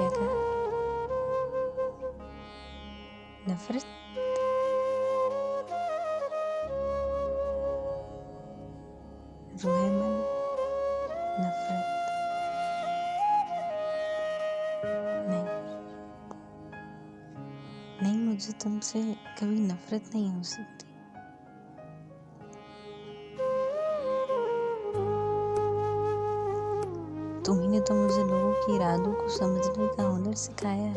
क्या कहा? नफरत? रोहेमन, नफरत नहीं। नहीं, मुझे तुमसे कभी नफरत नहीं हो सकती। तुम्ही ने तो मुझे लोगों के इरादों को समझने का हुनर सिखाया है।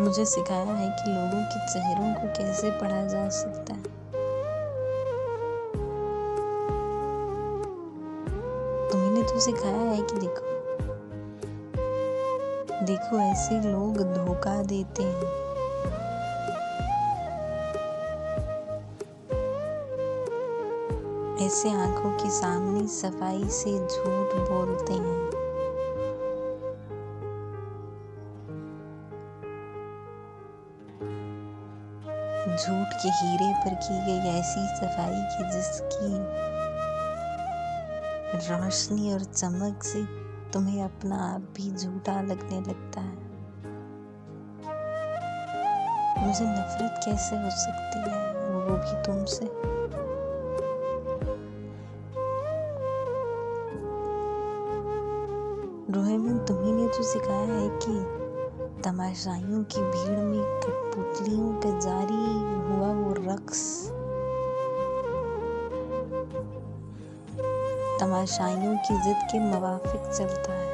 मुझे सिखाया है कि लोगों के चेहरों को कैसे पढ़ा जा सकता है। तुम्ही ने तो सिखाया है कि देखो ऐसे लोग धोखा देते हैं। ऐसे आंखों के सामने सफाई से झूठ बोलते हैं। झूठ के हीरे पर की गई ऐसी सफाई की जिसकी रोशनी और चमक से तुम्हें अपना आप भी झूठा लगने लगता है। मुझे नफरत कैसे हो सकती है, वो भी तुमसे। रोहेमन, तुम्ही ने तो सिखाया है कि तमाशाइयों की भीड़ में कठपुतलियों का जारी हुआ वो रक्स तमाशाइयों की जिद के मुवाफिक चलता है।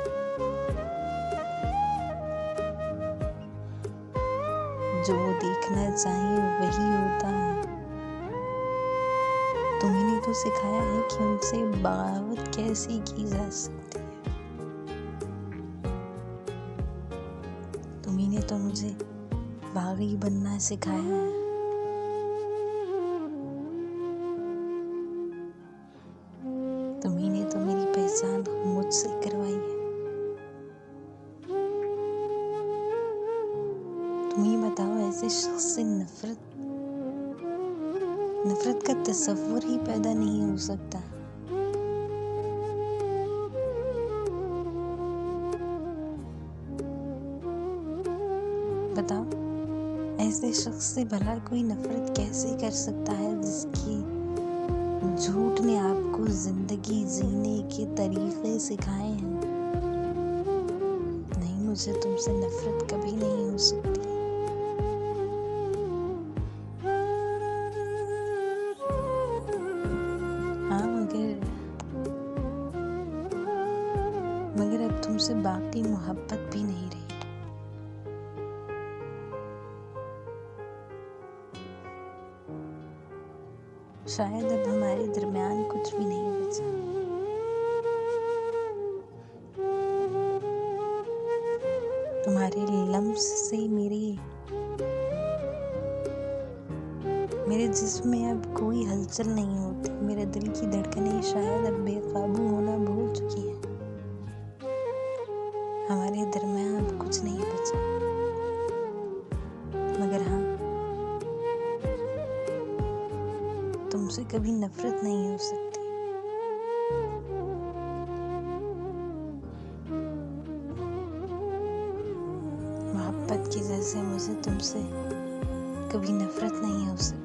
जो वो देखना चाहिए वही होता है। तुम्ही ने तो सिखाया है कि उनसे बगावत कैसे की जा सकती है। तुम्ही ने तो मुझे बागी बनना सिखाया है। तुम्ही ने तो मेरी पहचान मुझसे करवाई है। तुम ही बताओ, ऐसे शख्स से नफरत का तस्वुर ही पैदा नहीं हो सकता। बताओ, ऐसे शख्स से भला कोई नफरत कैसे कर सकता है जिसकी झूठ ने आपको जिंदगी जीने के तरीके सिखाए हैं। नहीं, मुझे तुमसे नफरत कभी नहीं हो सकती। हाँ, मगर अब तुमसे बाकी मोहब्बत भी नहीं रही। शायद अब हमारे दरमियान कुछ भी नहीं बचा। तुम्हारे लम्स से मेरे जिस्म में अब कोई हलचल नहीं होती। मेरे दिल की धड़कनें शायद अब बेकाबू होना भूल चुकी हैं। हमारे दरमियान अब कुछ नहीं बचा। मगर हाँ, तुमसे कभी नफरत नहीं हो सकती। मोहब्बत की जैसे मुझे तुमसे कभी नफरत नहीं हो सकती।